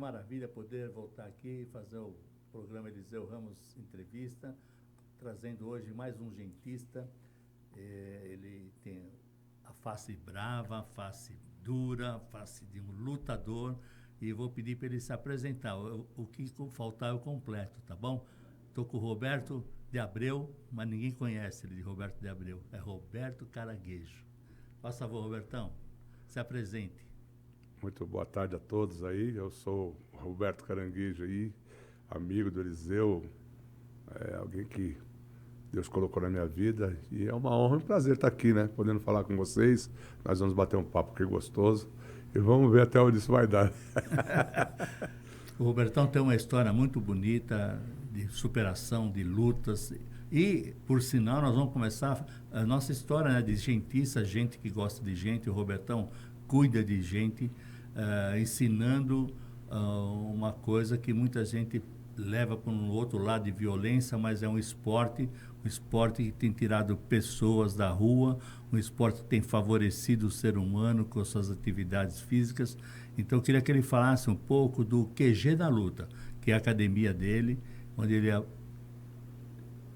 maravilha poder voltar aqui e fazer o programa Eliseu Ramos Entrevista, trazendo hoje mais um gentista. Ele tem a face brava, a face dura, a face de um lutador, e vou pedir para ele se apresentar. O que faltar eu completo, tá bom? Estou com o Roberto de Abreu, mas ninguém conhece ele de Roberto de Abreu. É Roberto Caranguejo. Faça favor, Robertão, se apresente. Muito boa tarde a todos aí. Eu sou Roberto Caranguejo aí, amigo do Eliseu, alguém que Deus colocou na minha vida, e é uma honra e um prazer estar aqui, né? Podendo falar com vocês. Nós vamos bater um papo aqui gostoso e vamos ver até onde isso vai dar. O Robertão tem uma história muito bonita de superação, de lutas. E, por sinal, nós vamos começar a nossa história, né, de gentista, gente que gosta de gente. O Robertão cuida de gente, ensinando uma coisa que muita gente leva para um outro lado de violência, mas é um esporte que tem tirado pessoas da rua, um esporte que tem favorecido o ser humano com suas atividades físicas. Então, eu queria que ele falasse um pouco do QG da Luta, que é a academia dele, onde ele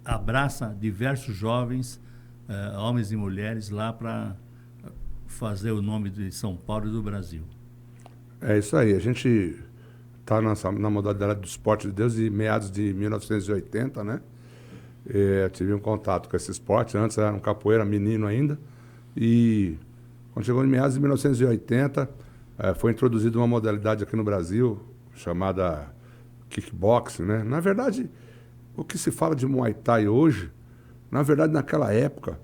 abraça diversos jovens, homens e mulheres, lá para fazer o nome de São Paulo e do Brasil. É isso aí. A gente está na modalidade do esporte de Deus de meados de 1980, né? Tive um contato com esse esporte. Antes era um capoeira, menino ainda. E quando chegou em meados de 1980, foi introduzida uma modalidade aqui no Brasil chamada kickboxing, né? Na verdade, o que se fala de Muay Thai hoje, na verdade, naquela época,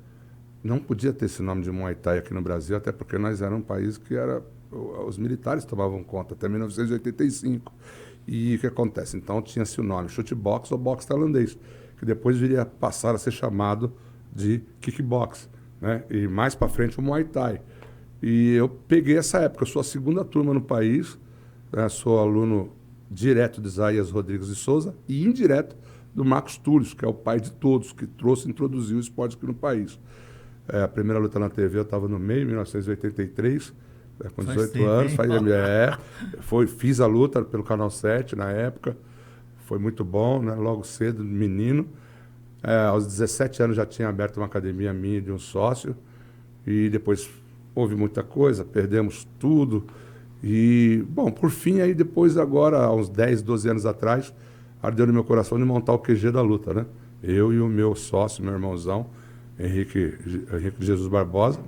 não podia ter esse nome de Muay Thai aqui no Brasil, até porque nós éramos um país que os militares tomavam conta, até 1985. E o que acontece? Então tinha-se o nome chutebox ou boxe tailandês, que depois viria a passar a ser chamado de kickbox, né? E mais para frente o Muay Thai. E eu peguei essa época, eu sou a segunda turma no país, né? Sou aluno direto de Isaías Rodrigues de Souza e indireto do Marcos Túlio, que é o pai de todos, que trouxe e introduziu o esporte aqui no país. A primeira luta na TV eu estava no meio, em 1983, com 18 anos. Fiz a luta pelo Canal 7 na época, foi muito bom, né? Logo cedo, menino. Aos 17 anos já tinha aberto uma academia minha de um sócio, e depois houve muita coisa, perdemos tudo. E, bom, por fim, aí depois, agora, há uns 10, 12 anos atrás, ardeu no meu coração de montar o QG da Luta, né? Eu e o meu sócio, meu irmãozão, Henrique Jesus Barbosa.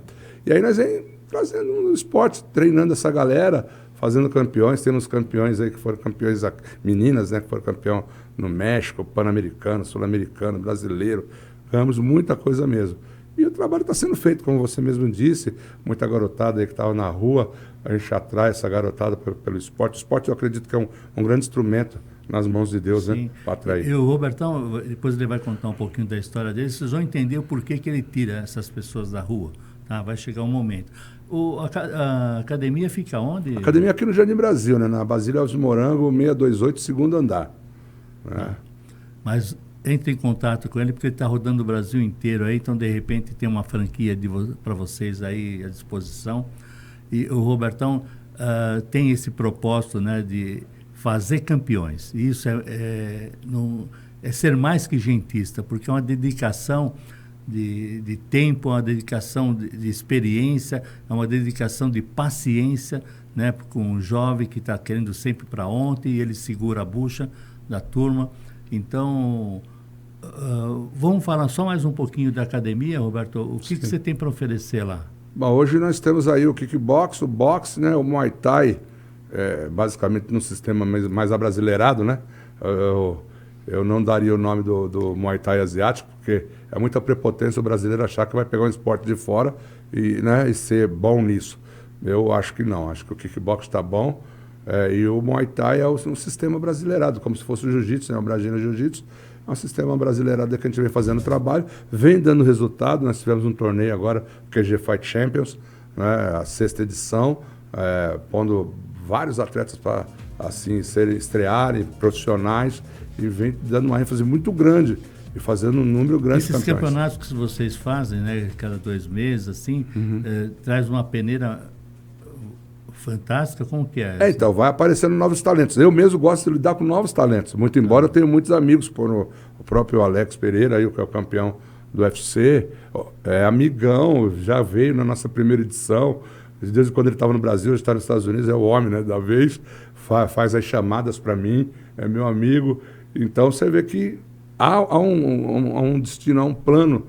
E aí nós vem trazendo um esporte, treinando essa galera, fazendo campeões. Temos campeões aí que foram campeões, meninas, né, que foram campeão no México, Pan-Americano, Sul-Americano, brasileiro. Ganhamos muita coisa mesmo. E o trabalho está sendo feito, como você mesmo disse, muita garotada aí que estava na rua, a gente atrai essa garotada pelo esporte. O esporte, eu acredito que é um grande instrumento nas mãos de Deus, sim, né, para atrair. E o Robertão, depois ele vai contar um pouquinho da história dele, vocês vão entender o porquê que ele tira essas pessoas da rua, tá? Vai chegar um momento. A academia fica onde? A academia aqui no Jardim Brasil, né, na Basílio Alves Morango, 628, segundo andar. Né? Mas entre em contato com ele, porque ele está rodando o Brasil inteiro aí, então de repente tem uma franquia para vocês aí à disposição. E o Robertão tem esse propósito, né, de fazer campeões. E isso é ser mais que gentista, porque é uma dedicação de tempo, é uma dedicação de experiência, é uma dedicação de paciência, né, com um jovem que está querendo sempre para ontem e ele segura a bucha da turma. Então, vamos falar só mais um pouquinho da academia, Roberto. O que você tem para oferecer lá? Bom, hoje nós temos aí o kickbox, o boxe, né, o Muay Thai, basicamente num sistema mais abrasileirado, né? Eu não daria o nome do Muay Thai asiático, porque é muita prepotência o brasileiro achar que vai pegar um esporte de fora e ser bom nisso. Eu acho que não, acho que o kickbox está bom, e o Muay Thai é um sistema brasileirado, como se fosse o jiu-jitsu, né? O Brasília Jiu-Jitsu é um sistema brasileirado que a gente vem fazendo trabalho, vem dando resultado. Nós tivemos um torneio agora, o QG Fight Champions, né? A 6ª edição, pondo vários atletas para assim estrearem, profissionais, e vem dando uma ênfase muito grande e fazendo um número grande de campeões. Esses campeonatos que vocês fazem, né, cada 2 meses, assim, traz uma peneira fantástica? Como que é? Então, vai aparecendo novos talentos. Eu mesmo gosto de lidar com novos talentos, muito embora eu tenha muitos amigos, o próprio Alex Pereira, aí, que é o campeão do UFC, é amigão, já veio na nossa primeira edição, desde quando ele estava no Brasil, ele está nos Estados Unidos, é o homem, né, da vez, faz as chamadas para mim, é meu amigo. Então, você vê que há um destino, há um plano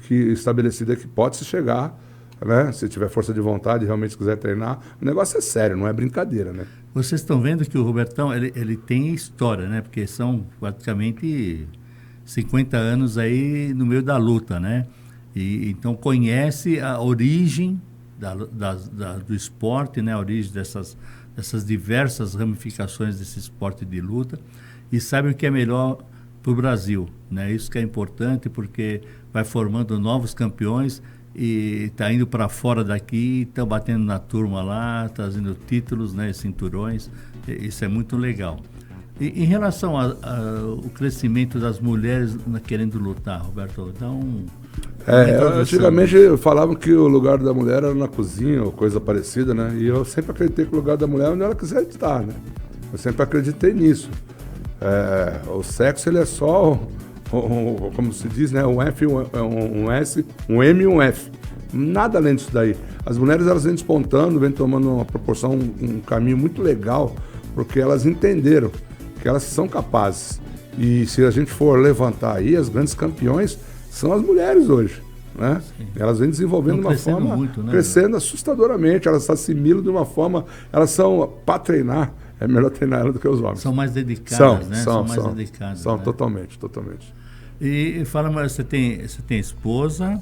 estabelecido que pode se chegar, né? Se tiver força de vontade e realmente quiser treinar, o negócio é sério, não é brincadeira, né? Vocês estão vendo que o Robertão, ele tem história, né? Porque são praticamente 50 anos aí no meio da luta, né? E então conhece a origem do esporte, né? A origem dessas diversas ramificações desse esporte de luta e sabe o que é melhor para o Brasil, né? Isso que é importante porque vai formando novos campeões e está indo para fora daqui, estão batendo na turma lá, trazendo títulos, né, cinturões, isso é muito legal. E em relação ao crescimento das mulheres querendo lutar, Roberto, dá antigamente falavam que o lugar da mulher era na cozinha ou coisa parecida, né? E eu sempre acreditei que o lugar da mulher é onde ela quiser estar, né? Eu sempre acreditei nisso. O sexo, ele é só... como se diz, né? Um F, um S, um M e um F. Nada além disso daí. As mulheres, elas vêm despontando, vêm tomando uma proporção, um caminho muito legal, porque elas entenderam que elas são capazes. E se a gente for levantar aí, as grandes campeões são as mulheres hoje, né? Elas vêm desenvolvendo de uma forma, muito, né, crescendo assustadoramente, elas se assimilam de uma forma, elas são, para treinar, é melhor treinar elas do que os homens. São mais dedicadas, né? São mais dedicadas. São, né? totalmente. E fala, mas você tem esposa,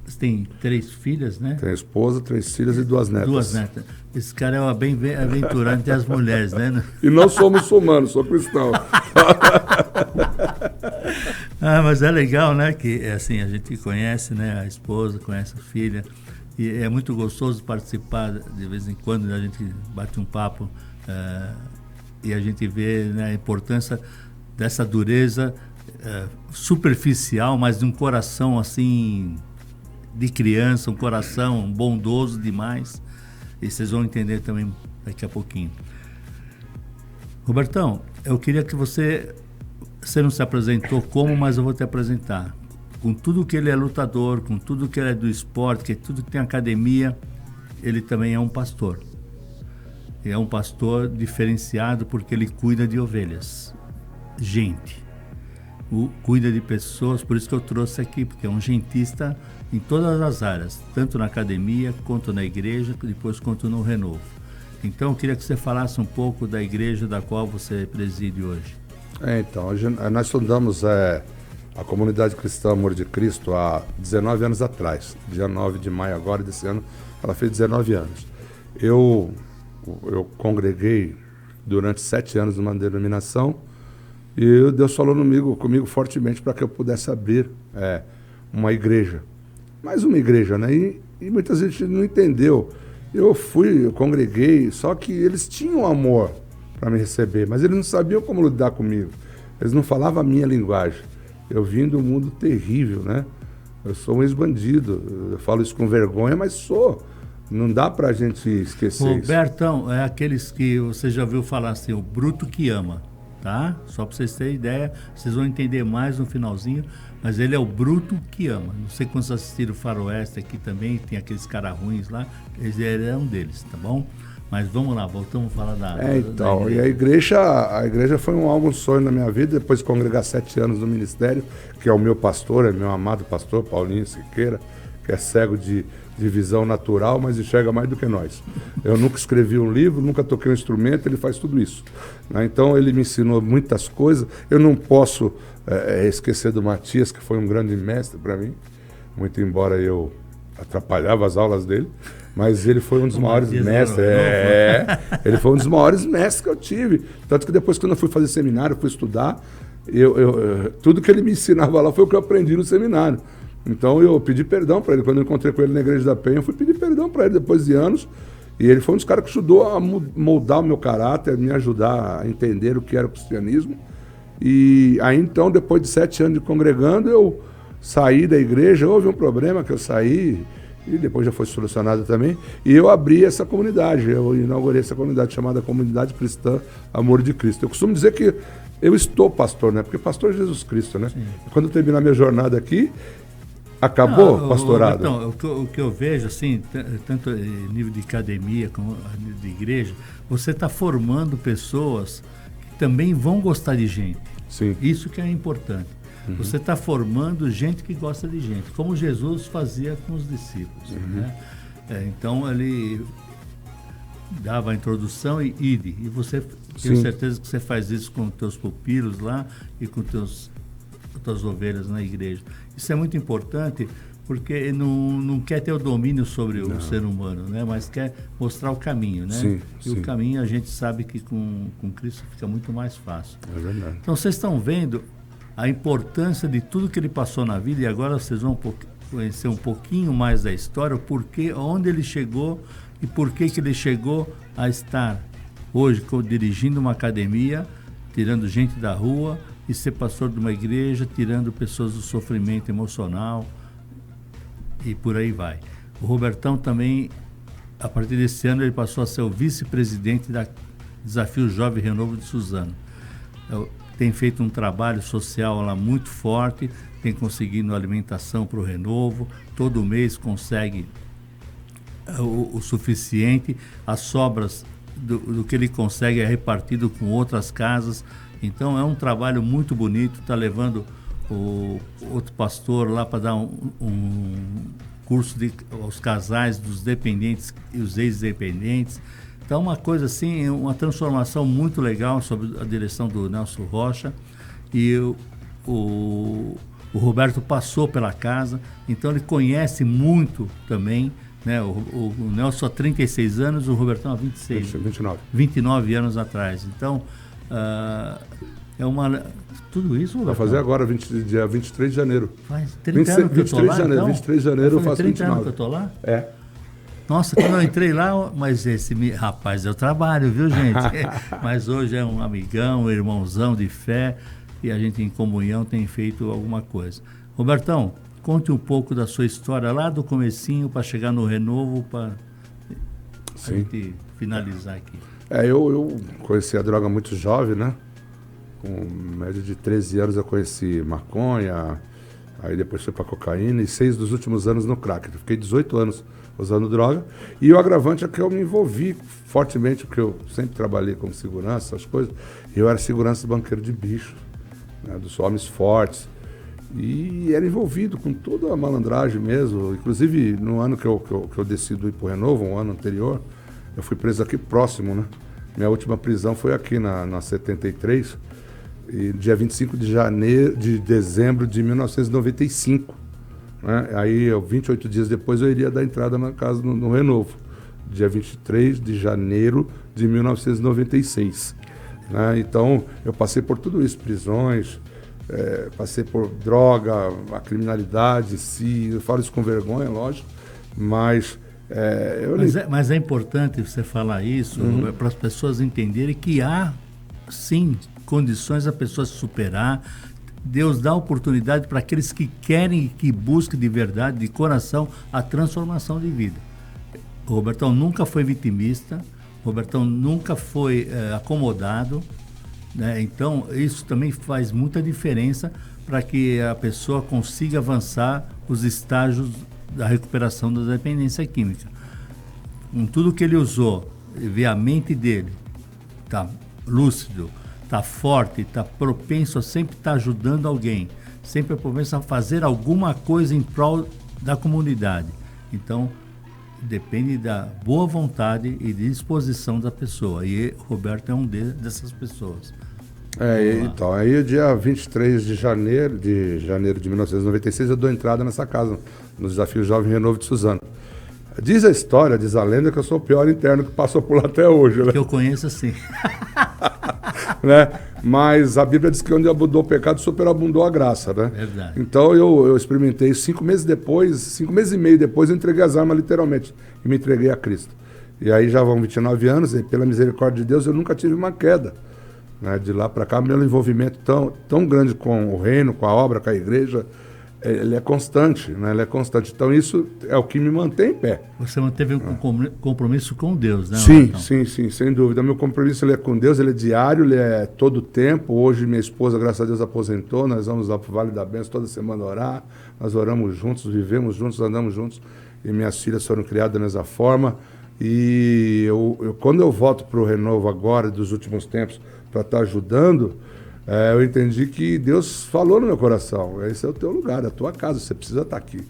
você tem 3 filhas, né? Tem esposa, 3 filhas e 2 netas. 2 netas. Esse cara é uma bem-aventurado entre as mulheres, né? E não sou muçulmano, sou cristão. Mas é legal, né? Que assim, a gente conhece, né? A esposa, conhece a filha. E é muito gostoso participar, de vez em quando, a gente bate um papo e a gente vê, né, a importância dessa dureza superficial, mas de um coração assim de criança, um coração bondoso demais. E vocês vão entender também daqui a pouquinho. Robertão, eu queria que você não se apresentou como, mas eu vou te apresentar. Com tudo que ele é lutador, com tudo que ele é do esporte, que tudo que tem academia, ele também é um pastor. E é um pastor diferenciado porque ele cuida de ovelhas. Gente. Cuida de pessoas, por isso que eu trouxe aqui, porque é um gentista em todas as áreas, tanto na academia, quanto na igreja, depois quanto no Renovo. Então eu queria que você falasse um pouco da igreja da qual você preside hoje. Então, nós fundamos a Comunidade Cristã Amor de Cristo há 19 anos atrás. Dia 9 de maio agora desse ano, ela fez 19 anos. Eu congreguei durante 7 anos numa denominação e Deus falou comigo fortemente para que eu pudesse abrir uma igreja. Mais uma igreja, né? E muita gente não entendeu. Eu congreguei, só que eles tinham amor para me receber, mas eles não sabiam como lidar comigo. Eles não falavam a minha linguagem. Eu vim do mundo terrível, né? Eu sou um ex-bandido. Eu falo isso com vergonha, mas sou. Não dá pra gente esquecer isso. Robertão, é aqueles que você já ouviu falar assim, o bruto que ama, tá? Só pra vocês terem ideia, vocês vão entender mais no finalzinho, mas ele é o bruto que ama. Não sei quantos assistiram o Faroeste aqui também, tem aqueles caras ruins lá, ele é um deles, tá bom? Mas vamos lá, voltamos a falar da então, e a igreja foi um sonho na minha vida, depois de congregar 7 anos no ministério, que é o meu pastor, é meu amado pastor, Paulinho Siqueira, que é cego de visão natural, mas enxerga mais do que nós. Eu nunca escrevi um livro, nunca toquei um instrumento, ele faz tudo isso, né? Então ele me ensinou muitas coisas. Eu não posso esquecer do Matias, que foi um grande mestre para mim, muito embora eu atrapalhava as aulas dele, mas ele foi um dos maiores mestres. Ele foi um dos maiores mestres que eu tive. Tanto que depois, quando eu fui fazer seminário, fui estudar, tudo que ele me ensinava lá foi o que eu aprendi no seminário. Então eu pedi perdão para ele. Quando eu encontrei com ele na Igreja da Penha, eu fui pedir perdão para ele depois de anos. E ele foi um dos caras que ajudou a moldar o meu caráter, a me ajudar a entender o que era o cristianismo. E aí então, depois de 7 anos de congregando, eu saí da igreja. Houve um problema que eu saí e depois já foi solucionada também, e eu abri essa comunidade, eu inaugurei essa comunidade chamada Comunidade Cristã Amor de Cristo. Eu costumo dizer que eu estou pastor, né? Porque pastor é Jesus Cristo, né? Sim. Quando eu terminar minha jornada aqui, acabou o pastorado. Então, o que eu vejo, assim, tanto em nível de academia como a nível de igreja, você está formando pessoas que também vão gostar de gente. Sim. Isso que é importante. Uhum. Você está formando gente que gosta de gente, como Jesus fazia com os discípulos. Uhum. Né? Então, ele dava a introdução e ide. E você, tenho certeza que você faz isso com os teus pupilos lá e com tuas ovelhas na igreja. Isso é muito importante, porque não quer ter o domínio sobre o ser humano, né? Mas quer mostrar o caminho, né? Sim, e o caminho a gente sabe que com Cristo fica muito mais fácil. É verdade. Então vocês estão vendo a importância de tudo que ele passou na vida, e agora vocês vão conhecer um pouquinho mais da história, o porquê, onde ele chegou e por que ele chegou a estar hoje dirigindo uma academia, tirando gente da rua, e ser pastor de uma igreja, tirando pessoas do sofrimento emocional, e por aí vai. O Robertão também, a partir desse ano, ele passou a ser o vice-presidente da Desafio Jovem Renovo de Suzano. Tem feito um trabalho social lá muito forte, tem conseguido alimentação para o Renovo, todo mês consegue o suficiente, as sobras do que ele consegue é repartido com outras casas. Então é um trabalho muito bonito, está levando o outro pastor lá para dar um curso aos casais dos dependentes e os ex-dependentes. Então uma coisa assim, uma transformação muito legal sob a direção do Nelson Rocha. E o Roberto passou pela casa, então ele conhece muito também, né? O Nelson há 36 anos, o Robertão há 29 anos atrás. Então tudo isso, Roberto? Vai fazer agora, dia 23 de janeiro. Faz 30 anos que eu estou lá, então? 23 de janeiro eu faço 30 29. anos que eu estou lá? É. Nossa, quando eu entrei lá, mas rapaz, eu trabalho, viu, gente? Mas hoje é um amigão, um irmãozão de fé, e a gente em comunhão tem feito alguma coisa. Robertão, conte um pouco da sua história lá do comecinho para chegar no Renovo, para a gente finalizar aqui. Eu conheci a droga muito jovem, né? Com média de 13 anos eu conheci maconha, aí depois fui para cocaína e 6 dos últimos anos no crack. Eu fiquei 18 anos usando droga, e o agravante é que eu me envolvi fortemente, porque eu sempre trabalhei como segurança, essas coisas, e eu era segurança de banqueiro de bicho, né, dos homens fortes, e era envolvido com toda a malandragem mesmo. Inclusive no ano que eu decido ir para o Renovo, um ano anterior, eu fui preso aqui próximo, né? Minha última prisão foi aqui na 73, e dia 25 de dezembro de 1995. Né? Aí, 28 dias depois, eu iria dar entrada na casa no Renovo, dia 23 de janeiro de 1996. Né? Então, eu passei por tudo isso, prisões, passei por droga, a criminalidade, eu falo isso com vergonha, lógico, mas... Mas é importante você falar isso, para as pessoas entenderem que há, sim, condições a pessoa se superar. Deus dá oportunidade para aqueles que querem e que buscam de verdade, de coração, a transformação de vida. O Robertão nunca foi vitimista, o Robertão nunca foi acomodado, né? Então isso também faz muita diferença para que a pessoa consiga avançar os estágios da recuperação da dependência química. Com tudo que ele usou, ver a mente dele, tá lúcido, está forte, está propenso a sempre estar ajudando alguém, sempre propenso a fazer alguma coisa em prol da comunidade. Então, depende da boa vontade e disposição da pessoa. E Roberto é dessas pessoas. Então, aí dia 23 de janeiro de 1996, eu dou entrada nessa casa, no Desafio Jovem Renovo de Suzano. Diz a história, diz a lenda, que eu sou o pior interno que passou por lá até hoje. Né? Que eu conheço, sim. Né? Mas a Bíblia diz que onde abundou o pecado, superabundou a graça, né? Verdade. Então eu experimentei 5 meses e meio depois, eu entreguei as armas literalmente e me entreguei a Cristo. E aí já vão 29 anos, e pela misericórdia de Deus eu nunca tive uma queda, né? De lá para cá, meu envolvimento tão grande com o reino, com a obra, com a igreja, ele é constante, né? Ele é constante. Então isso é o que me mantém em pé. Você manteve um compromisso com Deus, né? Sim, sim, sem dúvida. Meu compromisso ele é com Deus, ele é diário, ele é todo tempo. Hoje minha esposa, graças a Deus, aposentou, nós vamos lá para o Vale da Bênção toda semana orar, nós oramos juntos, vivemos juntos, andamos juntos, e minhas filhas foram criadas dessa forma. E quando eu volto para o Renovo agora, dos últimos tempos, para estar ajudando, eu entendi que Deus falou no meu coração, esse é o teu lugar, é a tua casa, você precisa estar aqui.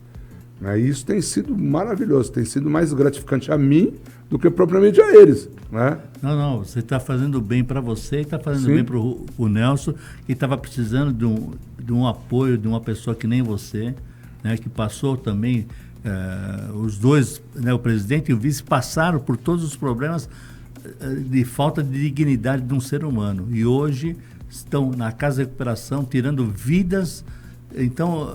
Né? E isso tem sido maravilhoso, tem sido mais gratificante a mim do que propriamente a eles. Né? Não, você está fazendo bem para você e está fazendo bem para o Nelson, que estava precisando de um apoio de uma pessoa que nem você, né, que passou também, os dois, né, o presidente e o vice, passaram por todos os problemas de falta de dignidade de um ser humano. E hoje estão na casa de recuperação, tirando vidas. Então,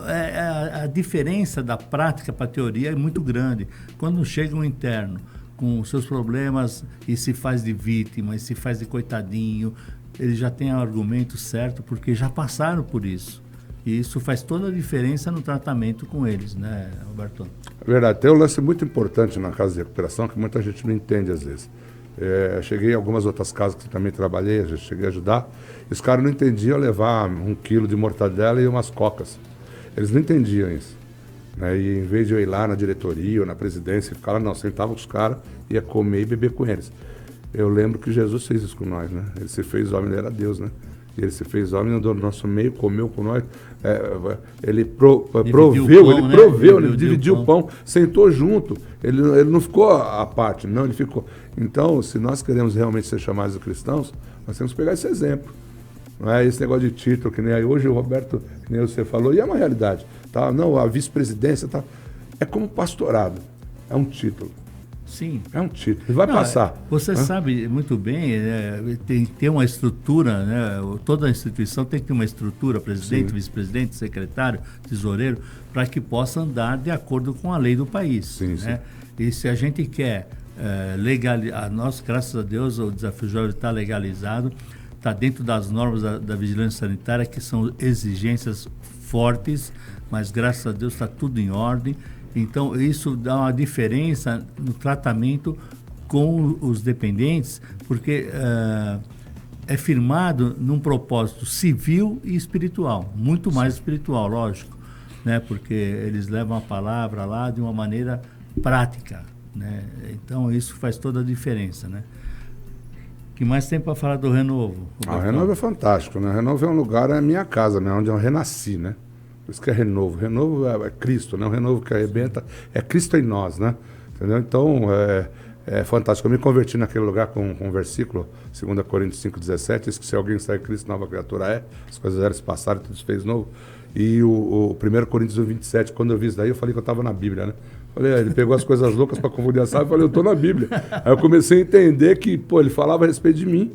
a diferença da prática para a teoria é muito grande. Quando chega um interno com seus problemas e se faz de vítima, e se faz de coitadinho, ele já tem o argumento certo, porque já passaram por isso. E isso faz toda a diferença no tratamento com eles, né, Roberto? É verdade. Tem um lance muito importante na casa de recuperação que muita gente não entende às vezes. Cheguei em algumas outras casas que também trabalhei, cheguei a ajudar, e os caras não entendiam levar 1 quilo de mortadela e umas cocas. Eles não entendiam isso. Né? E em vez de eu ir lá na diretoria ou na presidência, ficar lá, não, sentava com os caras, ia comer e beber com eles. Eu lembro que Jesus fez isso com nós, né? Ele se fez homem, ele era Deus, né? E ele se fez homem, andou no nosso meio, comeu com nós. Ele proveu, ele dividiu o pão, sentou junto. Ele não ficou à parte, não, ele ficou. Então, se nós queremos realmente ser chamados de cristãos, nós temos que pegar esse exemplo. Não é esse negócio de título, que nem aí hoje o Roberto, que nem você falou, e é uma realidade. Tá? Não, a vice-presidência tá, é como pastorado, é um título. Sim. É um título, ele vai passar. Você sabe muito bem, tem que ter uma estrutura, né? Toda instituição tem que ter uma estrutura, presidente, vice-presidente, secretário, tesoureiro, para que possa andar de acordo com a lei do país. Sim, né? E se a gente quer legalizar, nós, graças a Deus, o Desafio Jovem está legalizado, está dentro das normas da vigilância sanitária, que são exigências fortes, mas graças a Deus está tudo em ordem. Então, isso dá uma diferença no tratamento com os dependentes, porque é firmado num propósito civil e espiritual, muito mais espiritual, lógico, né? Porque eles levam a palavra lá de uma maneira prática, né? Então, isso faz toda a diferença, né? O que mais tem para falar do Renovo? O Renovo é fantástico, né? O Renovo é um lugar, é a minha casa, né? Onde eu renasci, né? Por isso que é Renovo. Renovo é Cristo, né? O Renovo que arrebenta é Cristo em nós, né? Entendeu? Então, é fantástico. Eu me converti naquele lugar com um versículo, 2 Coríntios 5,17, diz que se alguém está em Cristo, nova criatura é, as coisas eram se passaram, tudo se fez novo. E o 1 Coríntios 1,27, quando eu vi isso daí, eu falei que eu estava na Bíblia, né? Falei, ele pegou as coisas loucas para confundir a sábia, eu falei, eu estou na Bíblia. Aí eu comecei a entender que, ele falava a respeito de mim.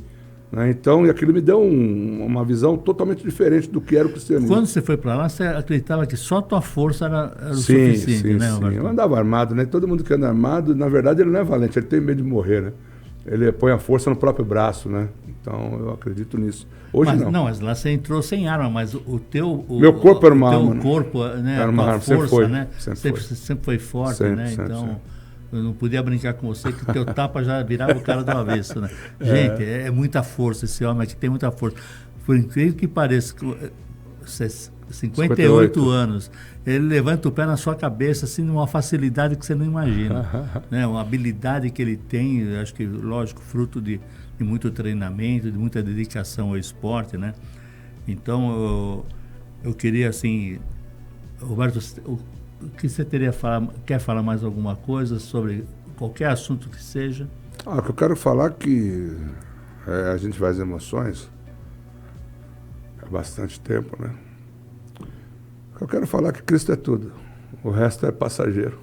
Né? Então, e aquilo me deu uma visão totalmente diferente do que era o cristianismo. Quando você foi para lá, você acreditava que só a tua força era o suficiente, né, Roberto? Sim, eu andava armado, né? Todo mundo que anda armado, na verdade, ele não é valente, ele tem medo de morrer, né? Ele põe a força no próprio braço, né? Então, eu acredito nisso. Hoje não. Mas lá você entrou sem arma, mas o teu... Meu corpo era uma arma. O teu corpo, né? Era uma arma, força, sempre foi. né? Sempre foi forte, né? Então... Eu não podia brincar com você, que o teu tapa já virava o cara do avesso, né? Gente, é muita força, esse homem aqui tem muita força. Por incrível que pareça, 58 anos, ele levanta o pé na sua cabeça, assim, numa facilidade que você não imagina. Né? Uma habilidade que ele tem, acho que, lógico, fruto de muito treinamento, de muita dedicação ao esporte, né? Então, eu queria, assim, Roberto, o que você quer falar mais alguma coisa sobre qualquer assunto que seja? O que eu quero falar é que a gente faz emoções há bastante tempo, né? O que eu quero falar é que Cristo é tudo, o resto é passageiro.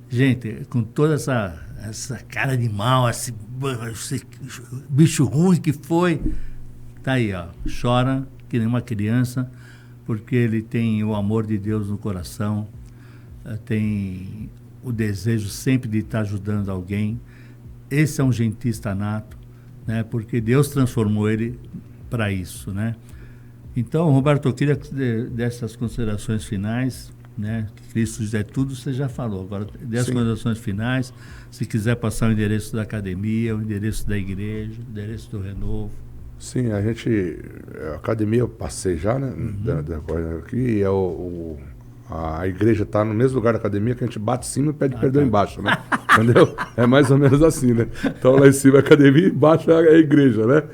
Gente, com toda essa cara de mal, esse bicho ruim que foi, tá aí, ó, chora que nem uma criança, porque ele tem o amor de Deus no coração, tem o desejo sempre de estar ajudando alguém. Esse é um gentista nato, né? Porque Deus transformou ele para isso, né? Então, Roberto, eu queria que dessas considerações finais, né? Cristo é tudo, você já falou. Agora, dessas considerações finais, se quiser passar o endereço da academia, o endereço da igreja, o endereço do Renovo. Sim, a academia eu passei já, né? Aqui a igreja está no mesmo lugar da academia, que a gente bate em cima e pede perdão embaixo, né? Entendeu? É mais ou menos assim, né? Então lá em cima é a academia e embaixo é a igreja, né?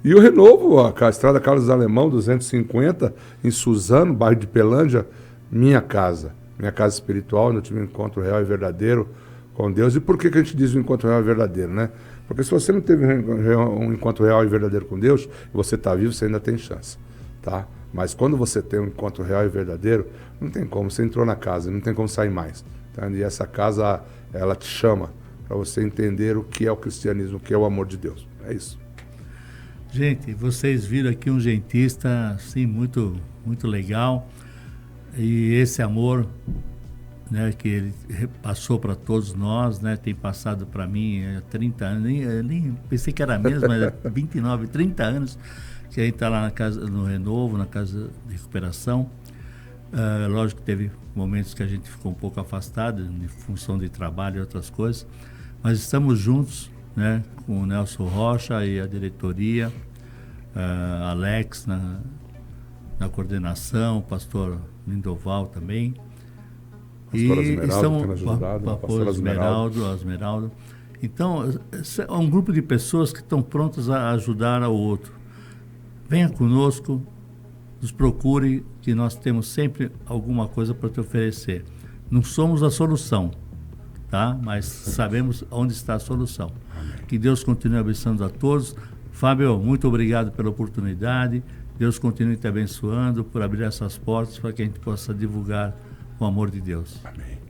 E o Renovo, a estrada Carlos Alemão, 250, em Suzano, bairro de Pelândia, minha casa espiritual, onde eu tive um encontro real e verdadeiro com Deus. E por que a gente diz um encontro real e verdadeiro, né? Porque se você não teve um encontro real e verdadeiro com Deus, e você está vivo, você ainda tem chance, tá? Mas quando você tem um encontro real e verdadeiro, não tem como, você entrou na casa, não tem como sair mais. Tá? E essa casa, ela te chama para você entender o que é o cristianismo, o que é o amor de Deus. É isso. Gente, vocês viram aqui um gentista, assim, muito, muito legal. E esse amor, né, que ele passou para todos nós, né, tem passado para mim há 30 anos, nem pensei que era menos, mas é 29, 30 anos que a gente está lá na casa, no Renovo, na casa de recuperação. Lógico que teve momentos que a gente ficou um pouco afastado em função de trabalho e outras coisas, mas estamos juntos, né, com o Nelson Rocha e a diretoria, Alex na coordenação, o pastor Lindoval também. Pastor Esmeraldo. Então, é um grupo de pessoas que estão prontas a ajudar ao outro. Venha conosco, nos procure, que nós temos sempre alguma coisa para te oferecer. Não somos a solução, tá? Mas sabemos onde está a solução. Amém. Que Deus continue abençoando a todos. Fábio, muito obrigado pela oportunidade. Deus continue te abençoando por abrir essas portas para que a gente possa divulgar o amor de Deus. Amém.